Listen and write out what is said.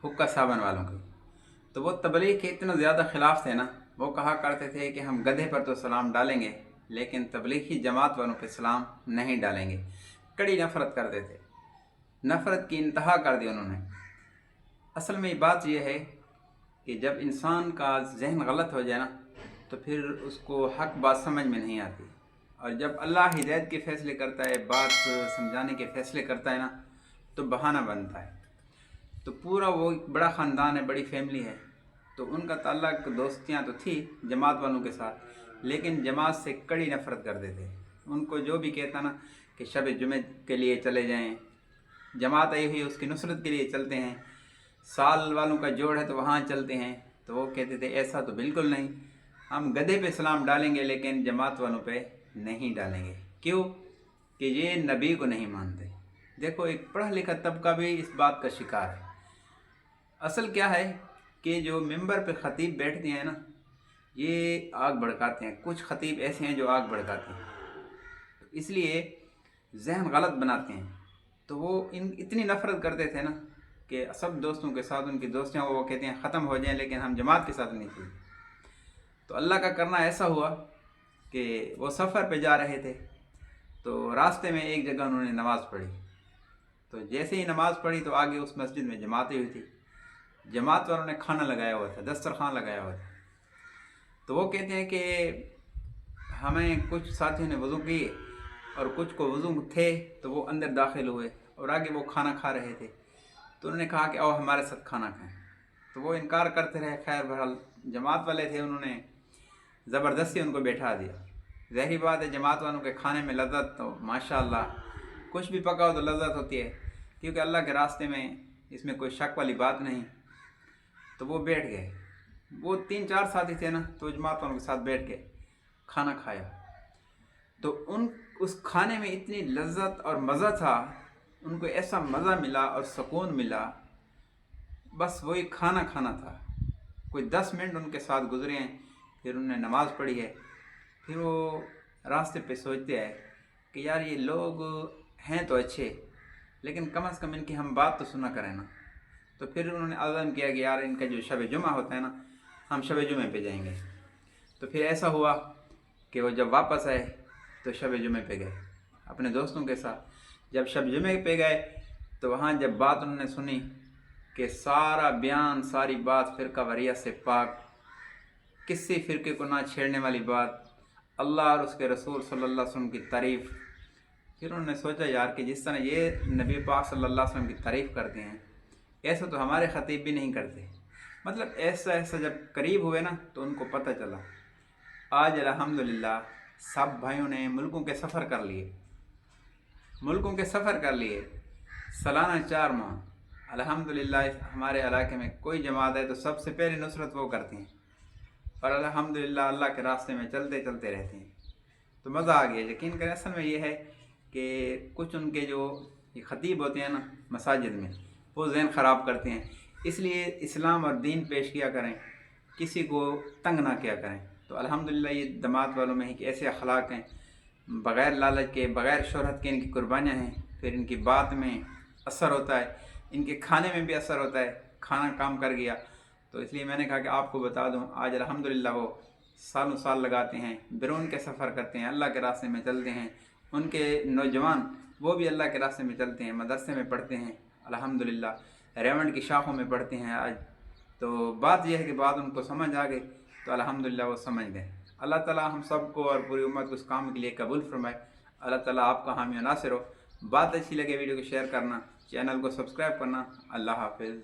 हुक्का साबन वालों के। तो वो तबलीग के इतना ज़्यादा ख़िलाफ़ थे ना, वो कहा करते थे कि हम गधे पर तो सलाम डालेंगे लेकिन तबलीगी जमात वालों पे सलाम नहीं डालेंगे। कड़ी नफ़रत करते थे, नफ़रत की इंतहा कर दी उन्होंने। असल में बात यह है कि जब इंसान का जहन गलत हो जाए ना तो फिर उसको हक बात समझ में नहीं आती, और जब अल्लाह हिदायत के फ़ैसले करता है, बात समझाने के फ़ैसले करता है ना, तो बहाना बनता है। तो पूरा वो एक बड़ा ख़ानदान है, बड़ी फैमिली है, तो उनका ताल्लुक दोस्तियाँ तो थी जमात वालों के साथ, लेकिन जमात से कड़ी नफ़रत करते थे। उनको जो भी कहता ना कि शब जुमे के लिए चले जाएं, जमात आई हुई उसकी नुसरत के लिए चलते हैं, साल वालों का जोड़ है तो वहाँ चलते हैं, तो वो कहते थे ऐसा तो बिल्कुल नहीं, हम गधे पे सलाम डालेंगे लेकिन जमात वालों पे नहीं डालेंगे। क्यों? कि ये नबी को नहीं मानते। देखो, एक पढ़ा लिखा तबका भी इस बात का शिकार है। असल क्या है कि जो मिंबर पे ख़तीब बैठते हैं ना, ये आग भड़काते हैं। कुछ ख़तीब ऐसे हैं जो आग भड़काते हैं, इसलिए जहन गलत बनाते हैं। तो वो इतनी नफ़रत करते थे ना कि सब दोस्तों के साथ उनकी दोस्तियाँ वो कहते हैं ख़त्म हो जाएं लेकिन हम जमात के साथ नहीं थी। तो अल्लाह का करना ऐसा हुआ कि वो सफ़र पे जा रहे थे, तो रास्ते में एक जगह उन्होंने नमाज़ पढ़ी। तो जैसे ही नमाज़ पढ़ी तो आगे उस मस्जिद में जमातें हुई थी, जमात वालों ने खाना लगाया हुआ था, दस्तरखान लगाया हुआ था। तो वो कहते हैं कि हमें कुछ साथियों ने वज़ू की और कुछ को वज़ू थे, तो वो अंदर दाखिल हुए और आगे वो खाना खा रहे थे। तो उन्होंने कहा कि आओ हमारे साथ खाना खाएं, तो वो इनकार करते रहे। खैर बहरहाल जमात वाले थे, उन्होंने ज़बरदस्ती उनको बैठा दिया। ज़ाहिर बात है, जमात वालों के खाने में लज़्ज़त तो माशाअल्लाह, कुछ भी पका हो तो लज़्ज़त होती है, क्योंकि अल्लाह के रास्ते में इसमें कोई शक वाली बात नहीं। तो वो बैठ गए, वो 3-4 साथी थे ना, तो जमात वालों के साथ बैठ के खाना खाया। तो उस खाने में इतनी लज़्ज़त और मज़ा था, उनको ऐसा मज़ा मिला और सुकून मिला, बस वही खाना खाना था। कोई 10 मिनट उनके साथ गुजरे हैं, फिर उन्होंने नमाज़ पढ़ी है। फिर वो रास्ते पे सोचते हैं कि यार ये लोग हैं तो अच्छे, लेकिन कम से कम इनकी हम बात तो सुना करें ना। तो फिर उन्होंने अज़म किया कि यार इनका जो शब जुमा होता है ना, हम शब जुमे पे जाएंगे। तो फिर ऐसा हुआ कि वो जब वापस आए तो शब जुमे पे गए अपने दोस्तों के साथ। जब शब जुमे पे गए तो वहाँ जब बात उन्होंने सुनी कि सारा बयान, सारी बात फ़िरका वरियत से पाक, किसी फ़िरके को ना छेड़ने वाली बात, अल्लाह और उसके रसूल सल्लल्लाहु अलैहि वसल्लम की तारीफ़। फिर उन्होंने सोचा यार कि जिस तरह ये नबी पाक सल्लल्लाहु अलैहि वसल्लम की तारीफ़ करते हैं, ऐसा तो हमारे ख़तीब भी नहीं करते। मतलब ऐसा जब करीब हुए ना, तो उनको पता चला। आज अल्हम्दुलिल्लाह सब भाइयों ने मुल्कों के सफ़र कर लिए, मुल्कों के सफ़र कर लिए, सालाना 4 माह। अल्हम्दुलिल्लाह हमारे इलाके में कोई जमात है तो सबसे पहले नुसरत वो करती हैं, और अल्हम्दुलिल्लाह अल्लाह के रास्ते में चलते चलते रहते हैं। तो मज़ा आ गया। यकीन करें, असल में ये है कि कुछ उनके जो ख़तीब होते हैं ना मसाजिद में, वो जहन ख़राब करते हैं। इसलिए इस्लाम और दीन पेश किया करें, किसी को तंग ना किया करें। तो अल्हम्दुलिल्लाह ये जमात वालों में ही कि ऐसे अखलाक हैं, बग़ैर लालच के, बग़ैर शोहरत के इनकी कुर्बानियाँ हैं। फिर इनकी बात में असर होता है, इनके खाने में भी असर होता है, खाना काम कर गया। तो इसलिए मैंने कहा कि आपको बता दूं, आज अल्हम्दुलिल्लाह वो सालों साल लगाते हैं, बैरून के सफ़र करते हैं, अल्लाह के रास्ते में चलते हैं। उनके नौजवान वो भी अल्लाह के रास्ते में चलते हैं, मदरसे में पढ़ते हैं, अल्हम्दुलिल्लाह रेवंड की शाखों में पढ़ते हैं आज। तो बात यह है कि बात उनको समझ आ गई, तो अल्हम्दुलिल्लाह वो समझ गए। अल्लाह ताला हम सबको और पूरी उम्मत को इस काम के लिए कबूल फरमाए। अल्लाह ताला आपका हामी और नासिर हो। बात अच्छी लगे वीडियो को शेयर करना, चैनल को सब्सक्राइब करना। अल्लाह हाफिज़।